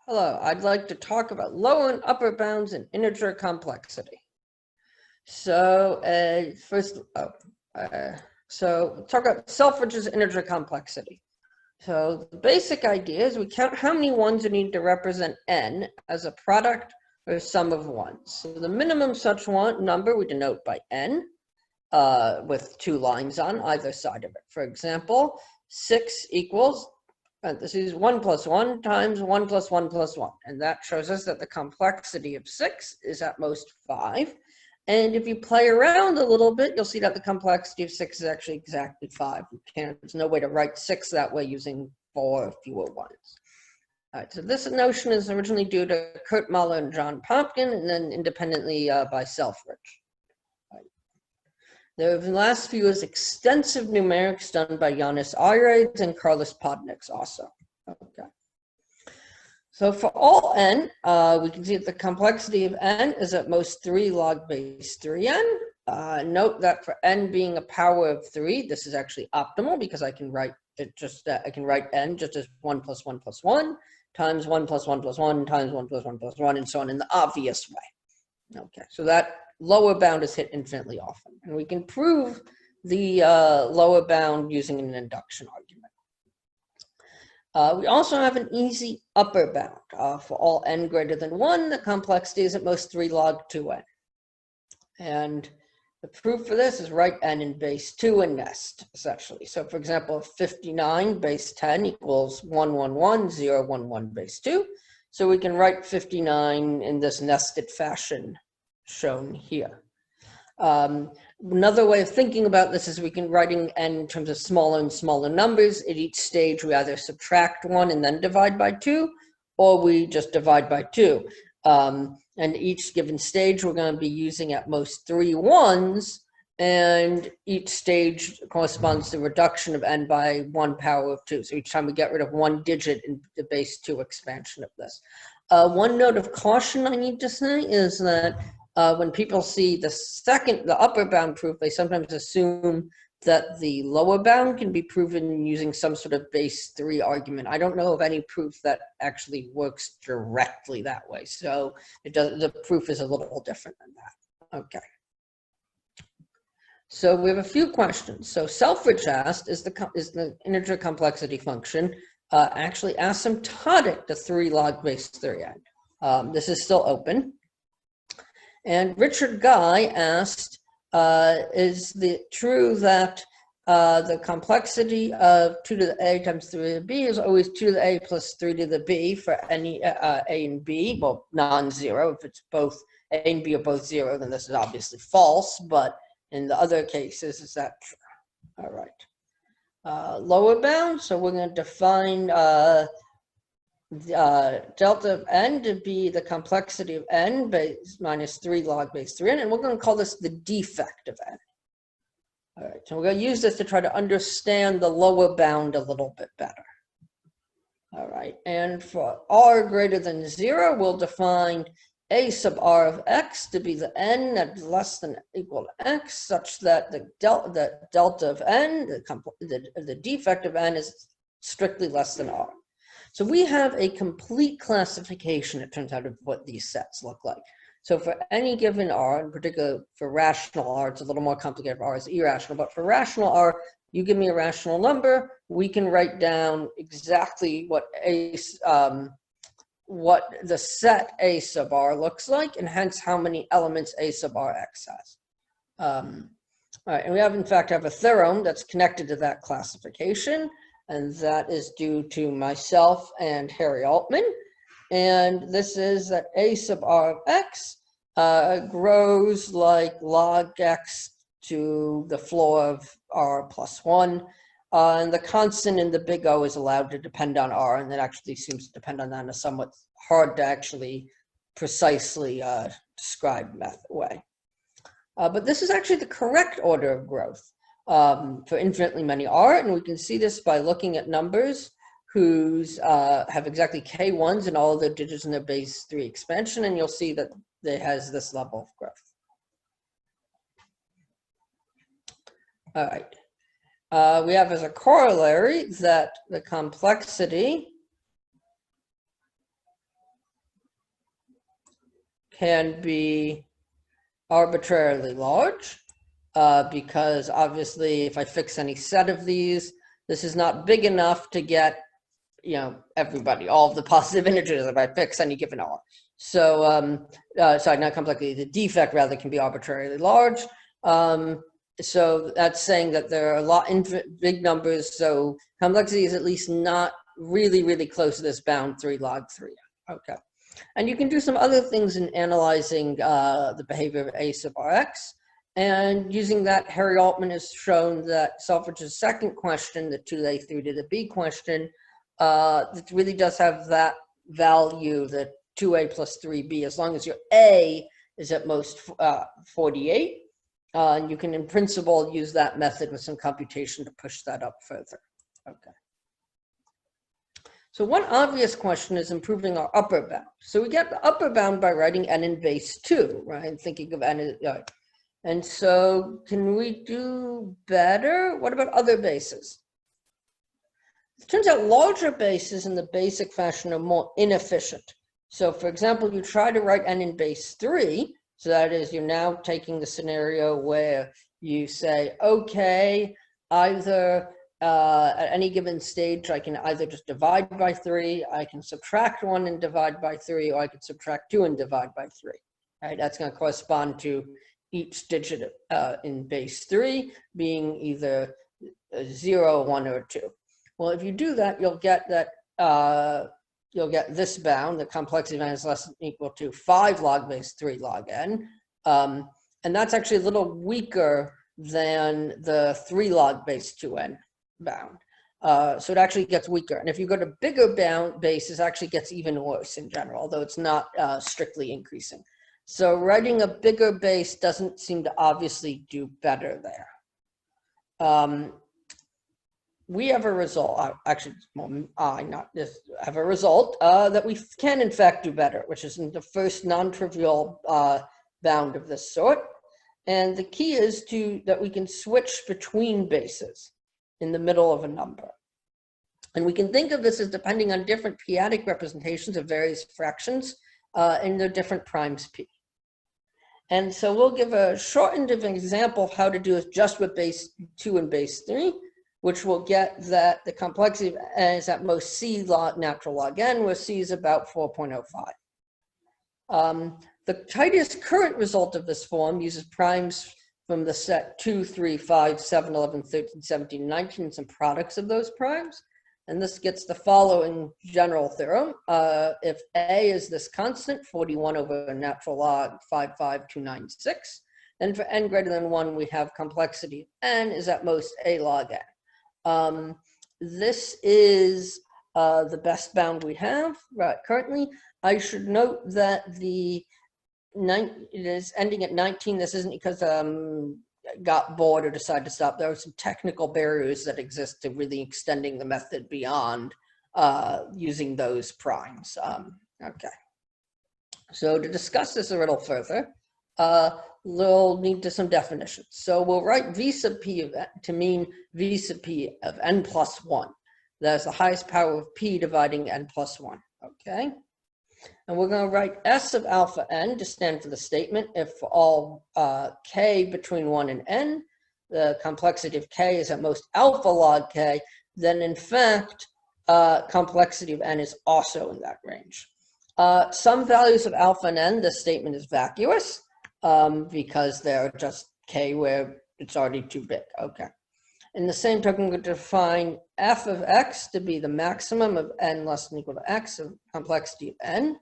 Hello, I'd like to talk about lower and upper bounds in integer complexity. So talk about Selfridge's integer complexity. So the basic idea is we count how many ones you need to represent n as a product or sum of ones. So the minimum such one number we denote by n with two lines on either side of it. For example, 6 equals parentheses 1 plus 1 times 1 plus 1 plus 1. And that shows us that the complexity of 6 is at most 5. And if you play around a little bit, you'll see that the complexity of 6 is actually exactly 5. There's no way to write 6 that way using 4 or fewer ones. All right, so this notion is originally due to Kurt Mahler and John Popkin, and then independently by Selfridge. There have in the last few years extensive numerics done by Yannis Ayres and Carlos Podniks also. Okay. So for all n, we can see that the complexity of n is at most 3 log base 3n. Note that for n being a power of 3, this is actually optimal because I can write it I can write n just as 1 plus 1 plus 1 times 1 plus 1 plus 1 times 1 plus 1 plus 1 and so on in the obvious way. Okay, so that lower bound is hit infinitely often. And we can prove the lower bound using an induction argument. We also have an easy upper bound. For all n greater than 1, the complexity is at most 3 log 2n. And the proof for this is write n in base 2 and nest, essentially. So for example, 59 base 10 equals 111, 0, 1, 1 base 2. So we can write 59 in this nested fashion shown here. Another way of thinking about this is we can writing n in terms of smaller and smaller numbers. At each stage, we either subtract 1 and then divide by 2, or we just divide by 2. And each given stage, we're going to be using at most 3 ones, and each stage corresponds to the reduction of n by 1 power of 2. So each time we get rid of 1 digit in the base 2 expansion of this. One note of caution I need to say is that when people see the upper bound proof, they sometimes assume that the lower bound can be proven using some sort of base 3 argument. I don't know of any proof that actually works directly that way. So the proof is a little different than that. Okay. So we have a few questions. So Selfridge asked, is the integer complexity function actually asymptotic to 3 log base 3n? This is still open. And Richard Guy asked, is it true that the complexity of 2 to the a times 3 to the b is always 2 to the a plus 3 to the b for any a and b, well, non-zero. If it's both a and b are both 0, then this is obviously false, but in the other cases, is that true? All right. Lower bound, so we're going to define delta of n to be the complexity of n base minus 3 log base 3n, and we're going to call this the defect of n. All right, so we're going to use this to try to understand the lower bound a little bit better. All right, and for r greater than 0, we'll define a sub r of x to be the n that is less than or equal to x, such that the delta of n, the defect of n, is strictly less than r. So we have a complete classification, it turns out, of what these sets look like. So for any given r, in particular for rational r, it's a little more complicated. R is irrational, but for rational r, you give me a rational number, we can write down exactly what the set a sub r looks like, and hence how many elements a sub r x has. All right, and we have, in fact, a theorem that's connected to that classification, and that is due to myself and Harry Altman. And this is that a sub r of x grows like log x to the floor of r plus 1. And the constant in the big O is allowed to depend on r, and it actually seems to depend on that in a somewhat hard to actually precisely describe way. But this is actually the correct order of growth for infinitely many r, and we can see this by looking at numbers whose have exactly k1s and all of their digits in their base 3 expansion, and you'll see that it has this level of growth. All right. We have as a corollary that the complexity can be arbitrarily large, because obviously if I fix any set of these, this is not big enough to get, you know, everybody, all of the positive integers if I fix any given R. So, sorry, not complexity, the defect rather can be arbitrarily large. So that's saying that there are a lot in big numbers, so complexity is at least not really, really close to this bound 3 log 3. Okay. And you can do some other things in analyzing the behavior of A sub Rx. And using that, Harry Altman has shown that Selfridge's second question, the 2A3 to the B question, that really does have that value, the 2A plus 3B, as long as your A is at most 48. And you can, in principle, use that method with some computation to push that up further. Okay. So one obvious question is improving our upper bound. So we get the upper bound by writing n in base 2, right? Thinking of n as, and so can we do better? What about other bases? It turns out larger bases in the basic fashion are more inefficient. So for example, you try to write n in base 3, so that is, you're now taking the scenario where you say, okay, either at any given stage, I can either just divide by 3, I can subtract 1 and divide by 3, or I could subtract 2 and divide by 3. Right? That's going to correspond to each digit in base 3 being either 0, 1, or 2. Well, if you do that, you'll get that you'll get this bound, the complexity of n is less than or equal to 5 log base 3 log n. And that's actually a little weaker than the 3 log base 2n bound. So it actually gets weaker. And if you go to bigger bound bases, it actually gets even worse in general, although it's not strictly increasing. So writing a bigger base doesn't seem to obviously do better there. We have a result, actually, I not this, have a result that we can in fact do better, which is in the first non-trivial bound of this sort. And the key is that we can switch between bases in the middle of a number. And we can think of this as depending on different p-adic representations of various fractions in their different primes p. And so we'll give a shortened example of how to do it just with base 2 and base 3. Which will get that the complexity of n is at most c log natural log n, where c is about 4.05. The tightest current result of this form uses primes from the set 2, 3, 5, 7, 11, 13, 17, 19, and some products of those primes. And this gets the following general theorem. If a is this constant, 41 over natural log 55296, then for n greater than 1, we have complexity of n is at most a log n. This is the best bound we have currently. I should note that it is ending at 19. This isn't because got bored or decided to stop. There are some technical barriers that exist to really extending the method beyond using those primes. Okay. So to discuss this a little further, we'll need to some definitions. So we'll write v sub p of n to mean v sub p of n plus 1. That's the highest power of p dividing n plus 1. Okay. And we're going to write s of alpha n to stand for the statement if for all k between 1 and n, the complexity of k is at most alpha log k, then in fact, complexity of n is also in that range. Some values of alpha and n, this statement is vacuous. Because they're just k where it's already too big. Okay. In the same token, we're going to define f of x to be the maximum of n less than or equal to x of complexity of n.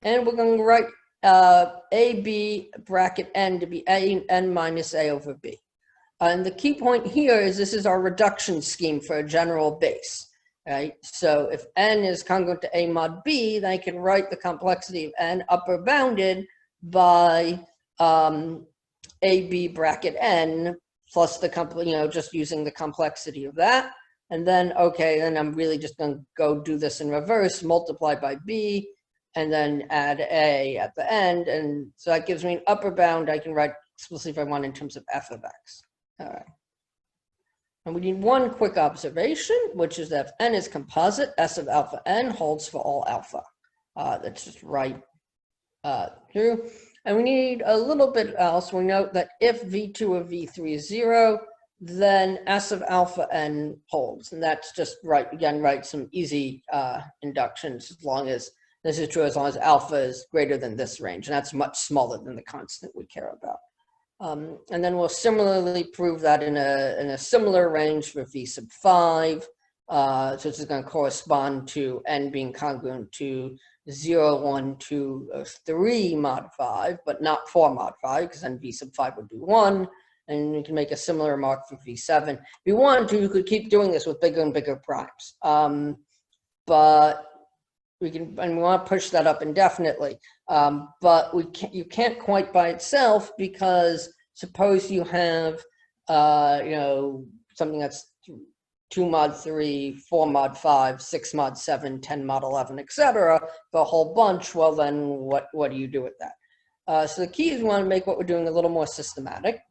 And we're going to write ab bracket n to be n minus a over b. And the key point here is this is our reduction scheme for a general base. Right? So if n is congruent to a mod b, then I can write the complexity of n upper bounded by ab bracket n plus the just using the complexity of that, and then okay, then I'm really just going to go do this in reverse, multiply by b, and then add a at the end, and so that gives me an upper bound. I can write explicitly if I want in terms of f of x. All right. And we need one quick observation, which is that if n is composite, s of alpha n holds for all alpha. That's just right. through. And we need a little bit else. We note that if V2 of V3 is 0, then S of alpha n holds. And that's just write some easy inductions as long as this is true, as long as alpha is greater than this range. And that's much smaller than the constant we care about. And then we'll similarly prove that in a similar range for V sub 5. So this is going to correspond to n being congruent to 0, 1, 2, 3 mod 5, but not 4 mod 5, because then V sub 5 would be 1. And you can make a similar remark for V7. If you wanted to, you could keep doing this with bigger and bigger primes. But we can, and we want to push that up indefinitely. But you can't quite by itself, because suppose you have, something that's 2 mod 3, 4 mod 5, 6 mod 7, 10 mod 11, etc., the whole bunch. Well, then what do you do with that? So the key is we want to make what we're doing a little more systematic.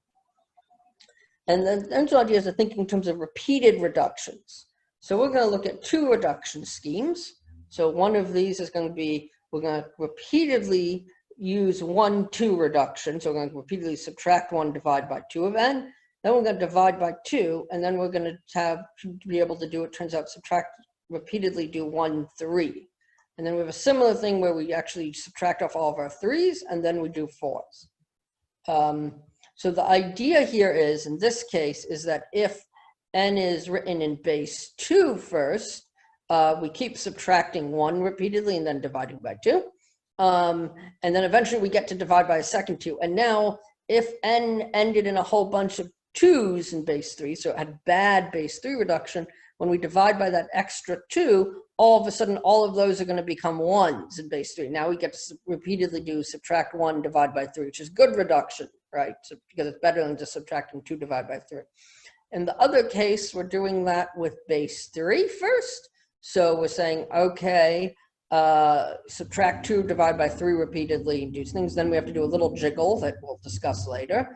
And then the central idea is to think in terms of repeated reductions. So we're going to look at 2 reduction schemes. So one of these is going to be, we're going to repeatedly use 1, 2 reduction. So we're going to repeatedly subtract 1, divide by 2 of n. Then we're going to divide by 2, and then we're going to be able to do, it turns out, repeatedly do 1, 3. And then we have a similar thing where we actually subtract off all of our 3s, and then we do 4s. So the idea here is, in this case, is that if n is written in base 2 first, we keep subtracting 1 repeatedly and then dividing by 2. And then eventually we get to divide by a second 2. And now if n ended in a whole bunch of 2s in base 3, so it had bad base 3 reduction, when we divide by that extra 2, all of a sudden all of those are going to become 1s in base 3. Now we get to repeatedly do subtract 1, divide by 3, which is good reduction, right? So, because it's better than just subtracting 2, divide by 3. In the other case, we're doing that with base 3 first. So we're saying, okay, subtract 2, divide by 3 repeatedly, and do things. Then we have to do a little jiggle that we'll discuss later.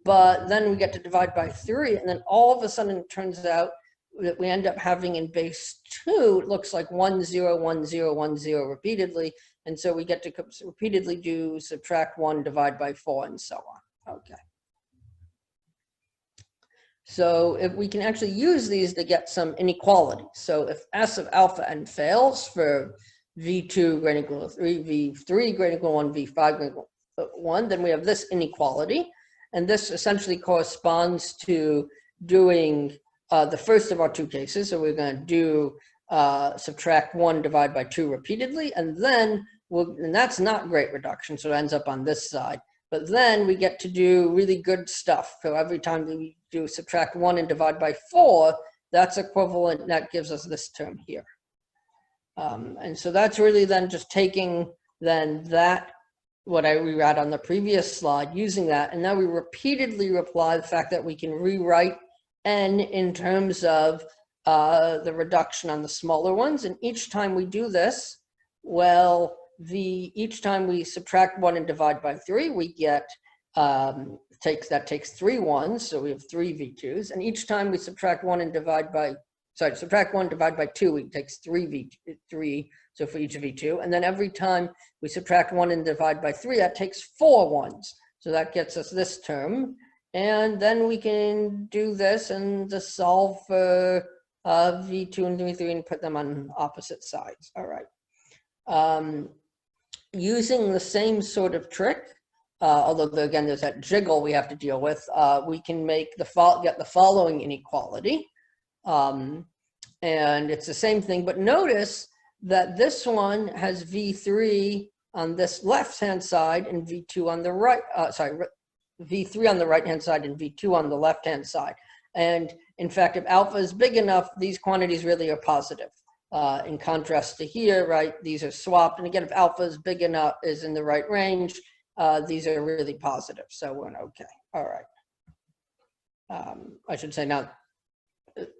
But then we get to divide by 3, and then all of a sudden it turns out that we end up having in base 2, it looks like 1, 0, 1, 0, 1, 0 repeatedly. And so we get to repeatedly do subtract 1, divide by 4, and so on. Okay. So if we can actually use these to get some inequality. So if S of alpha n fails for V2 greater than equal to 3, V3 greater than equal to 1, V5 greater than equal to 1, then we have this inequality. And this essentially corresponds to doing the first of our 2 cases. So we're going to do subtract 1, divide by 2 repeatedly. And then, and that's not great reduction, so it ends up on this side. But then we get to do really good stuff. So every time we do subtract 1 and divide by 4, that's equivalent, that gives us this term here. And so that's really then just taking then that, what I rewrote on the previous slide, using that, and now we repeatedly apply the fact that we can rewrite n in terms of the reduction on the smaller ones. And each time we do this, well, each time we subtract 1 and divide by 3, we get, that takes 3 1s, so we have 3 V2s. And each time we subtract 1 and divide by, subtract 1, divide by 2, it takes 3 V3, so for each V2. And then every time we subtract 1 and divide by 3, that takes 4 1s. So that gets us this term. And then we can do this and just solve for V2 and V3 and put them on opposite sides. All right. Using the same sort of trick, although again there's that jiggle we have to deal with, we can make get the following inequality. And it's the same thing, but notice that this one has V3 on this left-hand side and V2 on the right, V3 on the right-hand side and V2 on the left-hand side. And in fact, if alpha is big enough, these quantities really are positive. In contrast to here, right, these are swapped. And again, if alpha is big enough, is in the right range, these are really positive. So we're okay. All right. I should say not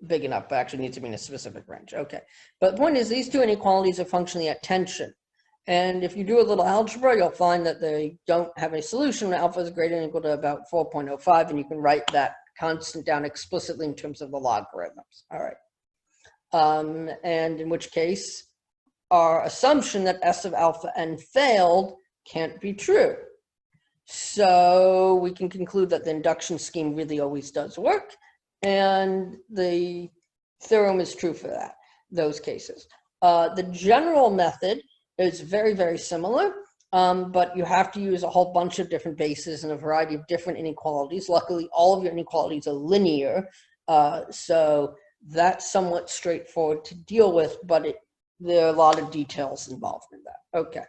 big enough, but actually needs to be in a specific range. Okay. But the point is, these 2 inequalities are functionally at tension. And if you do a little algebra, you'll find that they don't have a solution. Alpha is greater than or equal to about 4.05, and you can write that constant down explicitly in terms of the logarithms. All right. And in which case, our assumption that S of alpha n failed Can't be true. So we can conclude that the induction scheme really always does work, and the theorem is true for those cases. The general method is very, very similar, but you have to use a whole bunch of different bases and a variety of different inequalities. Luckily, all of your inequalities are linear, so that's somewhat straightforward to deal with, but there are a lot of details involved in that. Okay.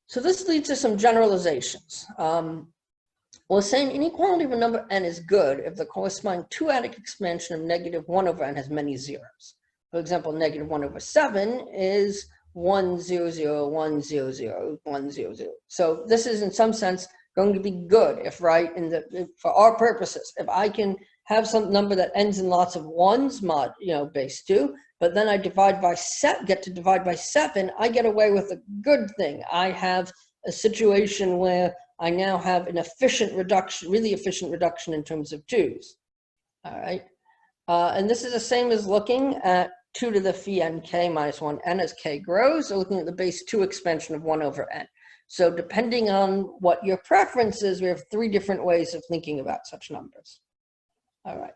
So this leads to some generalizations. We're saying inequality of a number n is good if the corresponding two-adic expansion of -1 over n has many zeros. For example, -1/7 is 1, 0, 0, 1, 0, 0, 1, 0, 0. So this is in some sense going to be good if, right, for our purposes, if I can have some number that ends in lots of ones, mod, base 2, but then I get to divide by 7, I get away with a good thing. I have a situation where I now have an efficient reduction, really efficient reduction in terms of 2's. All right. And this is the same as looking at 2 to the phi n k minus 1 n as k grows, or looking at the base 2 expansion of 1 over n. So depending on what your preference is, we have 3 different ways of thinking about such numbers. All right.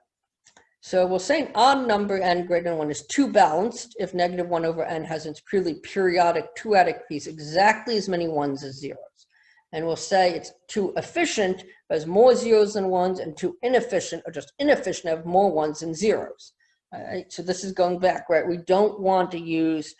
So we'll say an odd number n greater than 1 is 2 balanced if -1 over n has its purely periodic two-adic piece exactly as many ones as zeros. And we'll say it's 2 efficient, but has more zeros than ones, and 2 inefficient, or just inefficient, have more ones than zeros. All right, so this is going back, right? We don't want to use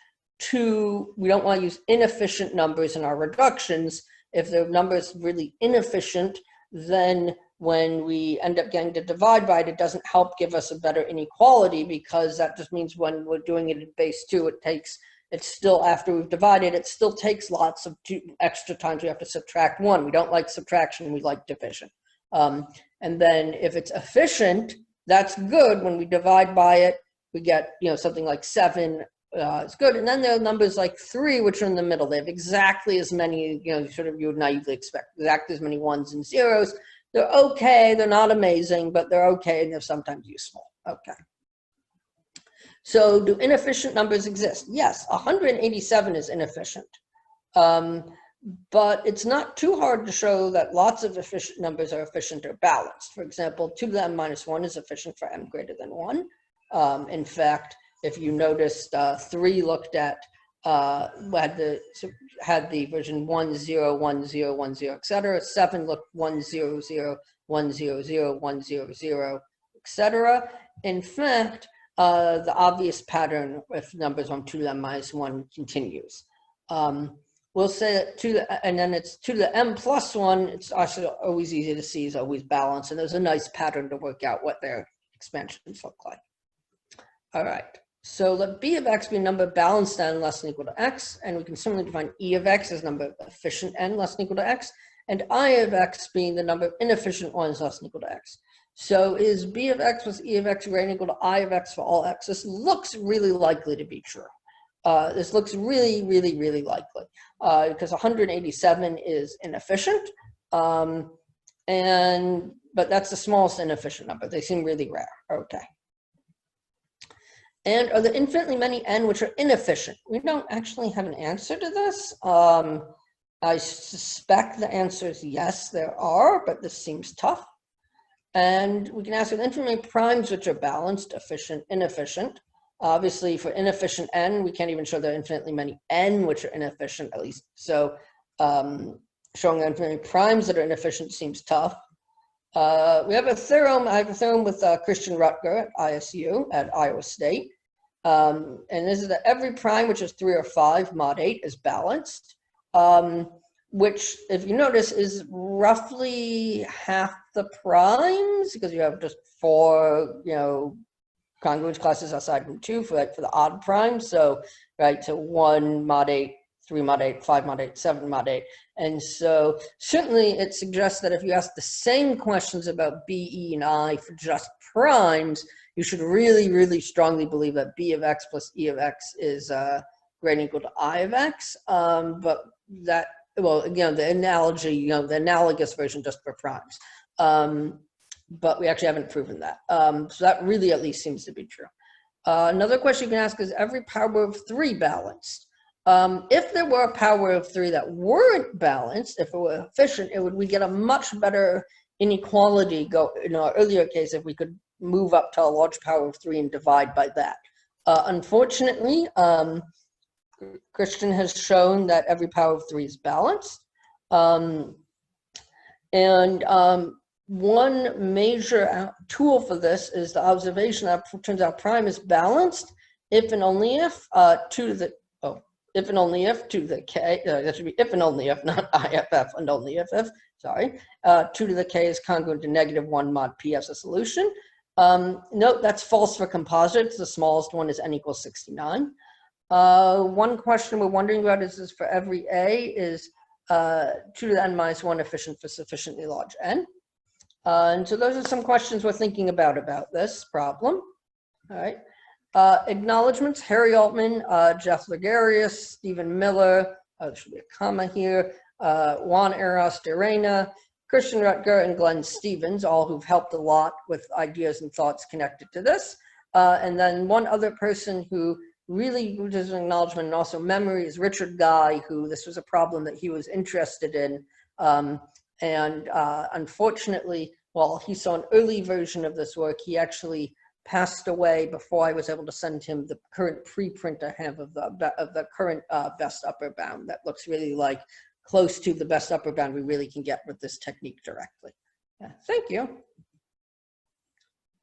inefficient numbers in our reductions. If the number is really inefficient, then when we end up getting to divide by it, it doesn't help give us a better inequality, because that just means when we're doing it at base 2, it's still, after we've divided, it still takes lots of extra times we have to subtract 1. We don't like subtraction, we like division. And then if it's efficient, that's good. When we divide by it, we get, something like 7, it's good. And then there are numbers like 3, which are in the middle. They have exactly as many, you would naively expect, exactly as many ones and zeros. They're okay, they're not amazing, but they're okay, and they're sometimes useful. Okay. So do inefficient numbers exist? Yes, 187 is inefficient. But it's not too hard to show that lots of efficient numbers are efficient or balanced. For example, 2 to the m minus 1 is efficient for m greater than 1. In fact, if you noticed, 3 looked at, had the version 1, 0, 1, 0, 1, 0, etc. 7 looked 1, 0, 0, 1, 0, 0, 1, 0, 0, etc. In fact, the obvious pattern if numbers from 2 to the m minus 1 continues. We'll say that and then it's 2 to the m plus 1, it's also always easy to see is always balanced, and there's a nice pattern to work out what their expansions look like. All right, so let b of x be a number balanced n less than or equal to x, and we can similarly define e of x as number of efficient n less than or equal to x, and I of x being the number of inefficient ones less than or equal to x. So is b of x plus e of x greater than or equal to I of x for all x? This looks really likely to be true. This looks really, really, really likely, because 187 is inefficient, but that's the smallest inefficient number. They seem really rare. Okay. And are there infinitely many n which are inefficient? We don't actually have an answer to this. I suspect the answer is yes, there are, but this seems tough. And we can ask, are there infinitely many primes which are balanced, efficient, inefficient? Obviously, for inefficient n, we can't even show there are infinitely many n which are inefficient, at least. So showing infinitely many primes that are inefficient seems tough. We have a theorem. I have a theorem with Christian Rutger at ISU, at Iowa State. And this is that every prime which is 3 or 5 mod 8 is balanced, which, if you notice, is roughly half the primes, because you have just 4, congruence classes outside from 2 for the odd primes. So, right, so 1 mod 8, 3 mod 8, 5 mod 8, 7 mod 8. And so certainly it suggests that if you ask the same questions about B, E, and I for just primes, you should really, really strongly believe that B of x plus E of x is greater than or equal to I of x. But that, well, again, the analogy, the analogous version just for primes. But we actually haven't proven that. So that really at least seems to be true. Another question you can ask is, every power of 3 balanced? If there were a power of 3 that weren't balanced, if it were efficient, we get a much better inequality in our earlier case if we could move up to a large power of 3 and divide by that. Unfortunately, Christian has shown that every power of 3 is balanced. One major tool for this is the observation that it turns out prime is balanced if and only if 2 to the if and only if 2 to the k, that should be if and only if, not IFF and only if, sorry, 2 to the k is congruent to -1 mod p as a solution. Note that's false for composites. The smallest one is n equals 69. One question we're wondering about is for every a is 2 to the n minus 1 efficient for sufficiently large n. And so those are some questions we're thinking about this problem. All right. Acknowledgements: Harry Altman, Jeff Ligarius, Stephen Miller, there should be a comma here, Juan Eros de Reina, Christian Rutger, and Glenn Stevens, all who've helped a lot with ideas and thoughts connected to this. And then one other person who really does an acknowledgement and also memory is Richard Guy, who this was a problem that he was interested in. Unfortunately, while he saw an early version of this work, he actually passed away before I was able to send him the current preprint I have of the current best upper bound that looks really like close to the best upper bound we really can get with this technique directly. Yeah, thank you.